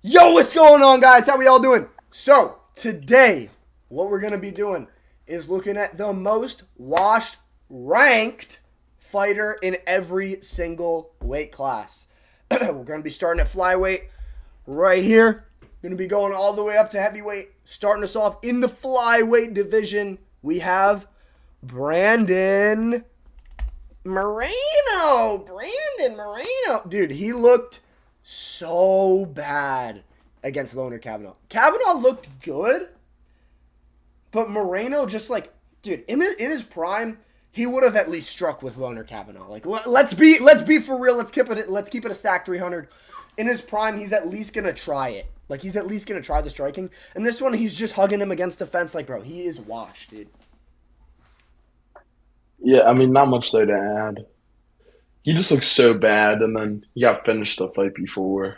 Yo, what's going on, guys? How we all doing? So, today, what we're going to be doing is looking at the most washed, ranked fighter in every single weight class. We're going to be starting at flyweight right here. Going to be going all the way up to heavyweight. Starting us off in the flyweight division, we have Brandon Moreno. Dude, he looked so bad against Loner Kavanaugh. Kavanaugh looked good, but Moreno just like, dude, in his prime, he would have at least struck with Loner Kavanaugh. Like, let's be for real. Let's keep it a stack 300. In his prime, he's at least gonna try it. Like, he's at least gonna try the striking. And this one, he's just hugging him against the fence. Like, bro, he is washed, dude. Yeah, I mean, not much there to add. He just looks so bad, and then he got finished the fight before.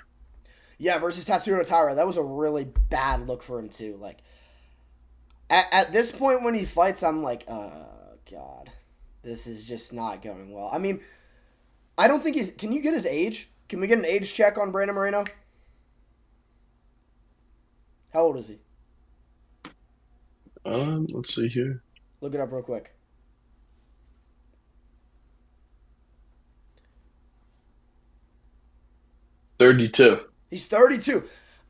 Yeah, versus Tatsuro Taira. That was a really bad look for him, too. Like, at this point when he fights, I'm like, oh, God. This is just not going well. I mean, I don't think he's... Can you get his age? Can we get an age check on Brandon Moreno? How old is he? Let's see here. Look it up real quick. $32. He's 32.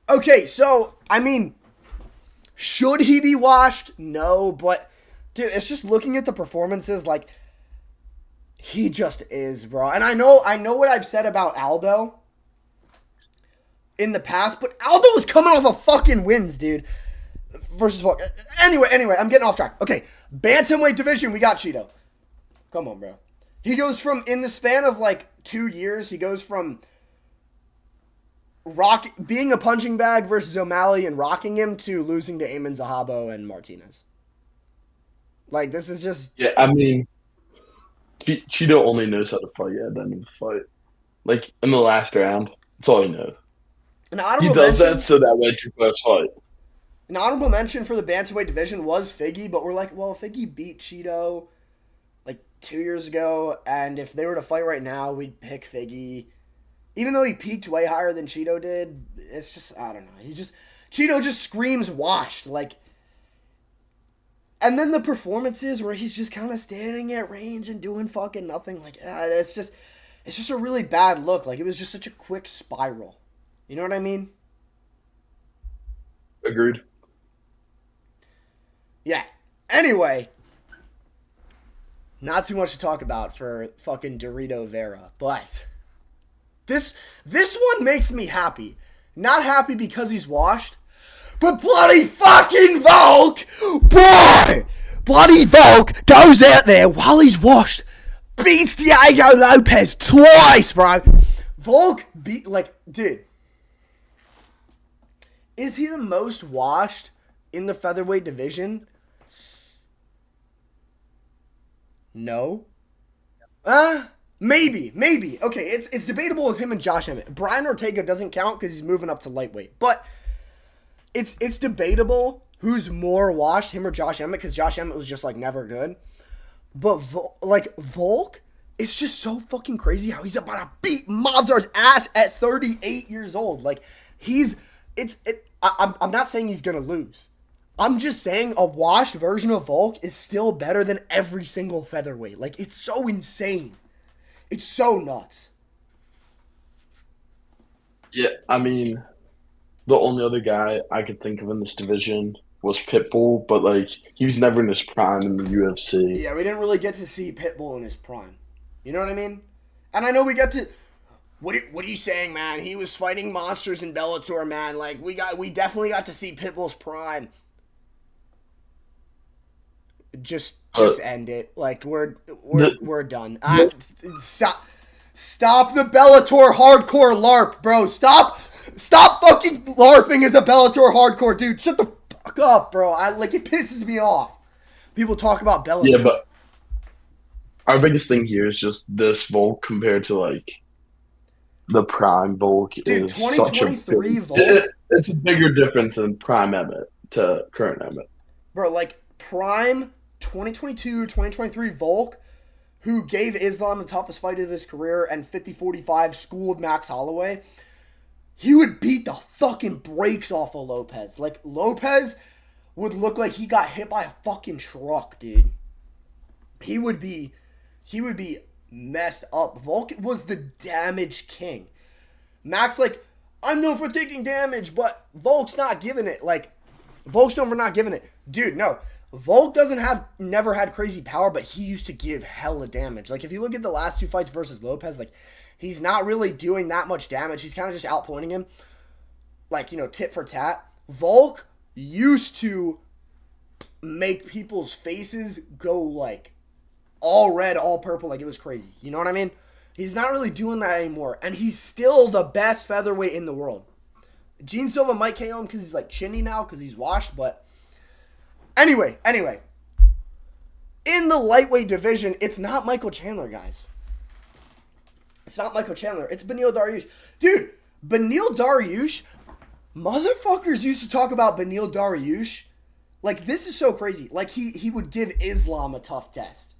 Okay, so, I mean, should he be washed? No, but, dude, it's just looking at the performances, like, he just is, bro. And I know what I've said about Aldo in the past, but Aldo was coming off of fucking wins, dude. Versus Volk. Anyway, I'm getting off track. Okay, bantamweight division, we got Cheeto. Come on, bro. He goes from, in the span of, like, 2 years, he goes from being a punching bag versus O'Malley and rocking him to losing to Eamon Zahabo and Martinez. Like, this is just... Yeah, I mean, Cheeto only knows how to fight at the end of the fight. Like, in the last round, that's all he knows. He does that so that way to first fight. An honorable mention for the bantamweight division was Figgy, but we're like, well, Figgy beat Cheeto like 2 years ago, and if they were to fight right now, we'd pick Figgy. Even though he peaked way higher than Cheeto did, it's just, I don't know. Cheeto just screams washed. Like, and then the performances where he's just kind of standing at range and doing fucking nothing. Like, it's just a really bad look. Like, it was just such a quick spiral. You know what I mean? Agreed. Yeah. Anyway, not too much to talk about for fucking Dorito Vera, but this one makes me happy. Not happy because he's washed, but bloody fucking Volk, boy! Bloody Volk goes out there while he's washed, beats Diego Lopez twice, bro. Volk beat, like, dude, is he the most washed in the featherweight division? No. Maybe. Okay, it's debatable with him and Josh Emmett. Brian Ortega doesn't count because he's moving up to lightweight. But it's debatable who's more washed, him or Josh Emmett, because Josh Emmett was just, like, never good. But, Volk, it's just so fucking crazy how he's about to beat Mobzar's ass at 38 years old. Like, I'm not saying he's going to lose. I'm just saying a washed version of Volk is still better than every single featherweight. Like, it's so insane. It's so nuts. Yeah, I mean, the only other guy I could think of in this division was Pitbull, but, like, he was never in his prime in the UFC. Yeah, we didn't really get to see Pitbull in his prime. You know what I mean? And I know we got to... What are you saying, man? He was fighting monsters in Bellator, man. Like, we definitely got to see Pitbull's prime. Just end it. Like, we're done. Stop the Bellator hardcore LARP, bro. Stop fucking LARPing as a Bellator hardcore dude. Shut the fuck up, bro. It pisses me off. People talk about Bellator. Yeah, but our biggest thing here is just this Volk compared to, like, the prime Volk. Dude, is 2023 such a Volk. It's a bigger difference than prime Emmett to current Emmett. Bro, like, prime 2022, 2023 Volk, who gave Islam the toughest fight of his career and 50-45 schooled Max Holloway. he would beat the fucking brakes off of Lopez. Like, Lopez would look like he got hit by a fucking truck, dude. He would be messed up. Volk was the damage king. Max, like, I'm known for taking damage, but Volk's not giving it. Like, Volk's known for not giving it. Dude, no. Volk never had crazy power, but he used to give hella damage. Like, if you look at the last 2 fights versus Lopez, like, he's not really doing that much damage. He's kind of just outpointing him, like, you know, tit for tat. Volk used to make people's faces go, like, all red, all purple, like it was crazy. You know what I mean? He's not really doing that anymore, and he's still the best featherweight in the world. Gene Silva might KO him because he's, like, chinny now because he's washed, but Anyway. In the lightweight division, it's not Michael Chandler, guys. It's not Michael Chandler. It's Beneil Dariush. Dude, Beneil Dariush, motherfuckers used to talk about Beneil Dariush. Like, this is so crazy. Like, he would give Islam a tough test.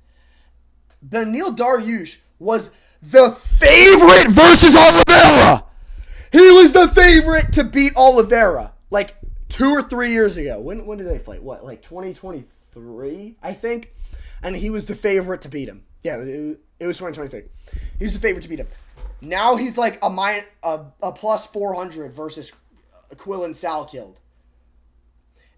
Beneil Dariush was the favorite versus Oliveira. He was the favorite to beat Oliveira. Like, 2 or 3 years ago. When did they fight? What, like 2023, I think? And he was the favorite to beat him. Yeah, it was 2023. He was the favorite to beat him. Now he's like a plus 400 versus Quillen Salkeld.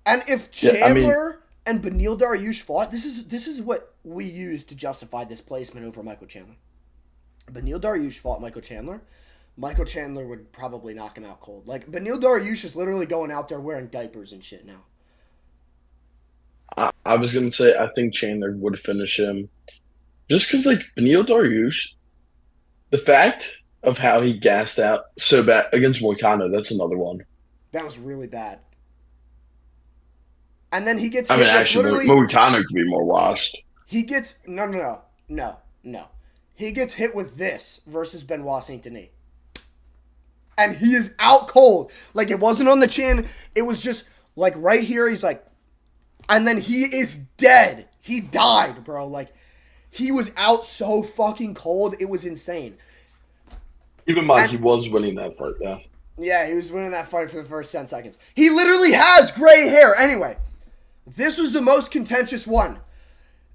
And if Chandler and Beneil Dariush fought, this is what we use to justify this placement over Michael Chandler. Beneil Dariush fought Michael Chandler. Michael Chandler would probably knock him out cold. Like, Beneil Dariush is literally going out there wearing diapers and shit now. I was going to say, I think Chandler would finish him. Just because, like, Beneil Dariush, the fact of how he gassed out so bad against Moicano, that's another one. That was really bad. And then he gets hit. I mean, actually, Moicano could be more washed. He gets... No. He gets hit with this versus Benoit Saint Denis. And he is out cold. Like, it wasn't on the chin. It was just, like, right here. He's like... And then he is dead. He died, bro. Like, he was out so fucking cold. It was insane. Keep in mind, he was winning that fight, yeah. Yeah, he was winning that fight for the first 10 seconds. He literally has gray hair. Anyway, this was the most contentious one.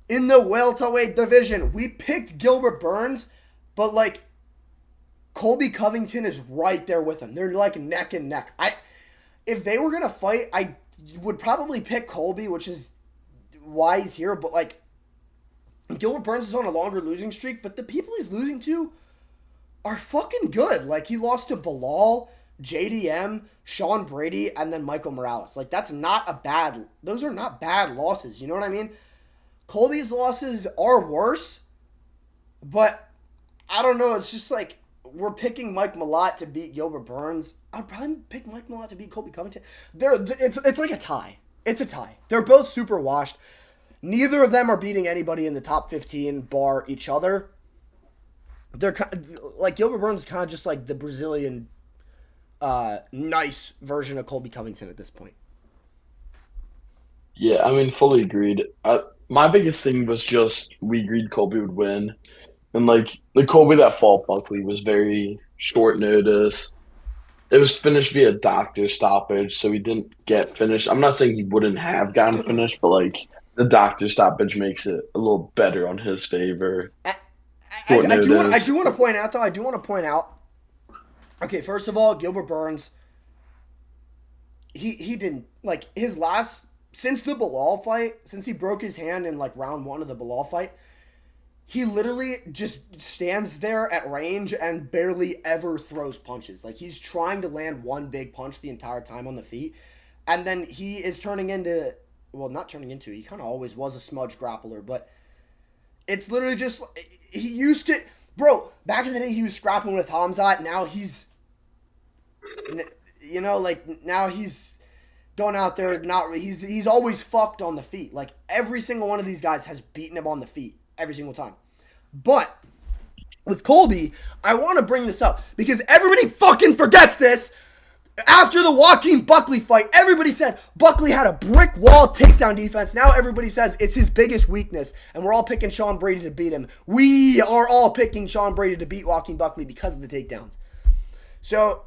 In the welterweight division, we picked Gilbert Burns, but, like, Colby Covington is right there with him. They're like neck and neck. If they were going to fight, I would probably pick Colby, which is why he's here. But, like, Gilbert Burns is on a longer losing streak, but the people he's losing to are fucking good. Like, he lost to Bilal, JDM, Sean Brady, and then Michael Morales. Like, those are not bad losses. You know what I mean? Colby's losses are worse, but I don't know. It's just like, we're picking Mike Malott to beat Gilbert Burns. I'd probably pick Mike Malott to beat Colby Covington. It's like a tie. It's a tie. They're both super washed. Neither of them are beating anybody in the top 15 bar each other. They're like, Gilbert Burns is kind of just like the Brazilian nice version of Colby Covington at this point. Yeah, I mean, fully agreed. My biggest thing was just we agreed Colby would win. And, like, the Colby that fought Buckley was very short notice. It was finished via doctor stoppage, so he didn't get finished. I'm not saying he wouldn't have gotten finished, but, like, the doctor stoppage makes it a little better on his favor. I do want to point out, though, okay, first of all, Gilbert Burns, he didn't, like, his last, since the Bilal fight, since he broke his hand in, like, round 1 of the Bilal fight, he literally just stands there at range and barely ever throws punches. Like, he's trying to land one big punch the entire time on the feet. And then he is turning into... Well, not turning into... He kind of always was a smudge grappler, but it's literally just... He used to... Bro, back in the day, he was scrapping with Hamzat. Now he's... You know, like, now he's going out there... He's always fucked on the feet. Like, every single one of these guys has beaten him on the feet. Every single time. But with Colby, I want to bring this up because everybody fucking forgets this. After the Joaquin Buckley fight, everybody said Buckley had a brick wall takedown defense. Now everybody says it's his biggest weakness, and we're all picking Sean Brady to beat him. We are all picking Sean Brady to beat Joaquin Buckley because of the takedowns. So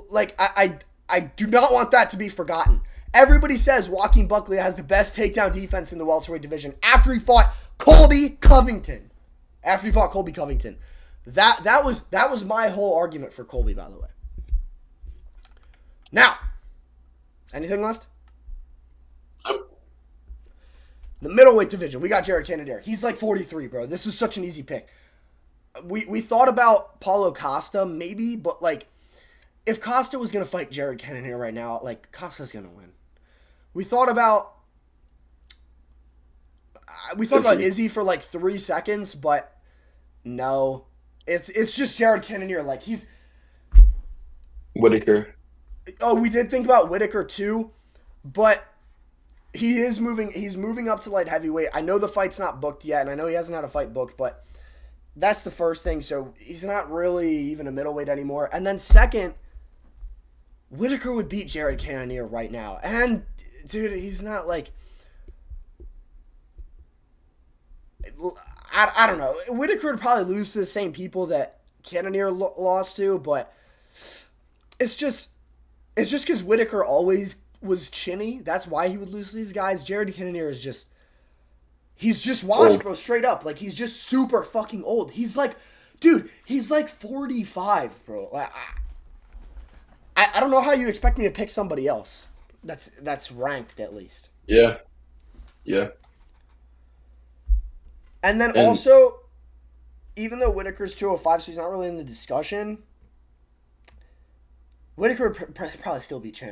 like I do not want that to be forgotten. Everybody says Joaquin Buckley has the best takedown defense in the welterweight division after he fought Colby Covington. That was my whole argument for Colby, by the way. Now, anything left? Nope. The middleweight division, we got Jared Cannonier. He's like 43, bro. This is such an easy pick. We thought about Paulo Costa, maybe, but like, if Costa was going to fight Jared Cannonier right now, like, Costa's going to win. We thought about Izzy for like 3 seconds, but no. It's just Jared Cannonier. Like, he's... Whitaker. Oh, we did think about Whitaker too, but he's moving up to light heavyweight. I know the fight's not booked yet, and I know he hasn't had a fight booked, but that's the first thing. So he's not really even a middleweight anymore. And then second, Whitaker would beat Jared Cannonier right now. And, dude, he's not like... I don't know. Whitaker would probably lose to the same people that Cannonier lost to, but it's just because Whitaker always was chinny. That's why he would lose to these guys. Jared Cannonier is just... He's just washed, bro, straight up. Like, he's just super fucking old. He's like... Dude, he's like 45, bro. Like, I don't know how you expect me to pick somebody else that's ranked, at least. Yeah. And then also, even though Whitaker's 205, so he's not really in the discussion, Whitaker would probably still beat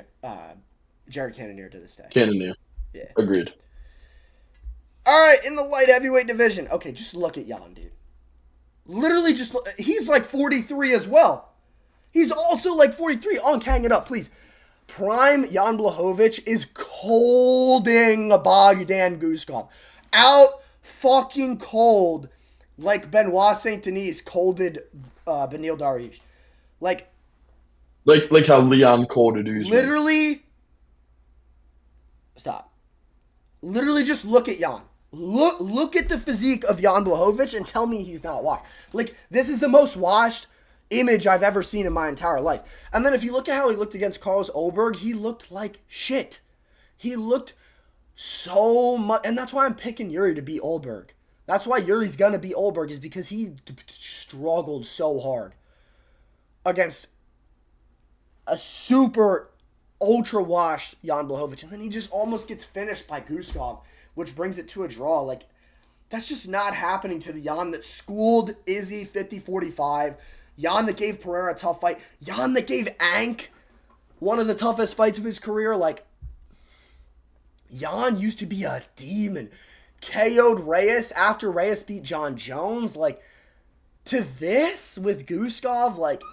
Jared Cannonier to this day. Cannonier. Yeah. Agreed. All right, in the light heavyweight division. Okay, just look at Jan, dude. Literally just look. He's like 43 as well. He's also like 43. Hang it up, please. Prime Jan Blachowicz is colding Bogdan Guskov. Out fucking cold, like Benoit Saint Denis colded Beneil Dariush. Like how Leon colded Usman. Literally, stop. Literally, just look at Jan. Look at the physique of Jan Blachowicz and tell me he's not washed. Like, this is the most washed image I've ever seen in my entire life. And then if you look at how he looked against Carlos Ulberg, he looked like shit. He looked so much, and that's why I'm picking Yuri to beat Ulberg. That's why Yuri's gonna beat Ulberg, is because he struggled so hard against a super ultra washed Jan Blachowicz, and then he just almost gets finished by Guskov, which brings it to a draw. Like, that's just not happening to the Jan that schooled Izzy 50-45, Jan that gave Pereira a tough fight, Jan that gave Ank one of the toughest fights of his career. Like, Jan used to be a demon. KO'd Reyes after Reyes beat John Jones. Like, to this with Guskov, like,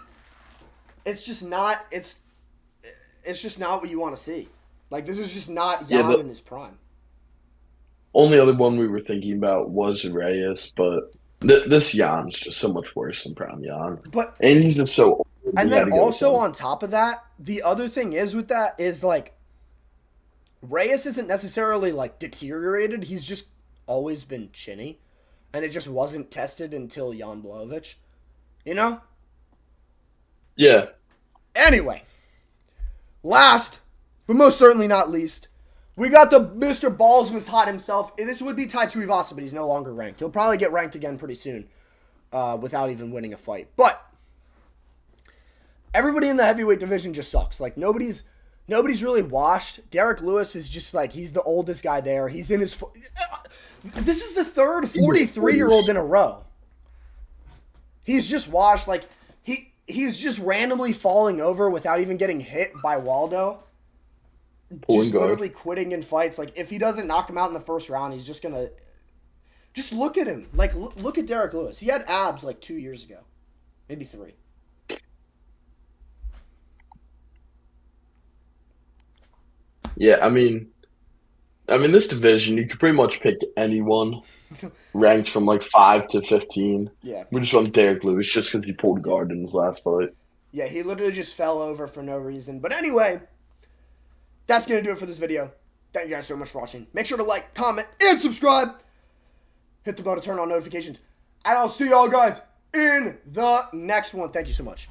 it's just not what you want to see. Like, this is just not Jan in his prime. Only other one we were thinking about was Reyes, but this Jan's just so much worse than prime Jan. And he's just so old. And then also on top of that, the other thing is with that is, like, Reyes isn't necessarily, like, deteriorated. He's just always been chinny. And it just wasn't tested until Jan Blachowicz. You know? Yeah. Anyway. Last, but most certainly not least, we got the Mr. Balls was hot himself. This would be Tai Tuivasa, but he's no longer ranked. He'll probably get ranked again pretty soon without even winning a fight. But everybody in the heavyweight division just sucks. Like, nobody's really washed. Derek Lewis is just like, he's the oldest guy there. He's in his... This is the third 43-year-old in a row. He's just washed. Like, he's just randomly falling over without even getting hit by Waldo. Just literally quitting in fights. Like, if he doesn't knock him out in the first round, he's just going to... Just look at him. Like, look at Derek Lewis. He had abs like 2 years ago. Maybe 3. Yeah, I mean, this division, you could pretty much pick anyone ranked from like 5 to 15. Yeah. We just want Derek Lewis just because he pulled guard in his last fight. Yeah, he literally just fell over for no reason. But anyway, that's going to do it for this video. Thank you guys so much for watching. Make sure to like, comment, and subscribe. Hit the bell to turn on notifications. And I'll see y'all guys in the next one. Thank you so much.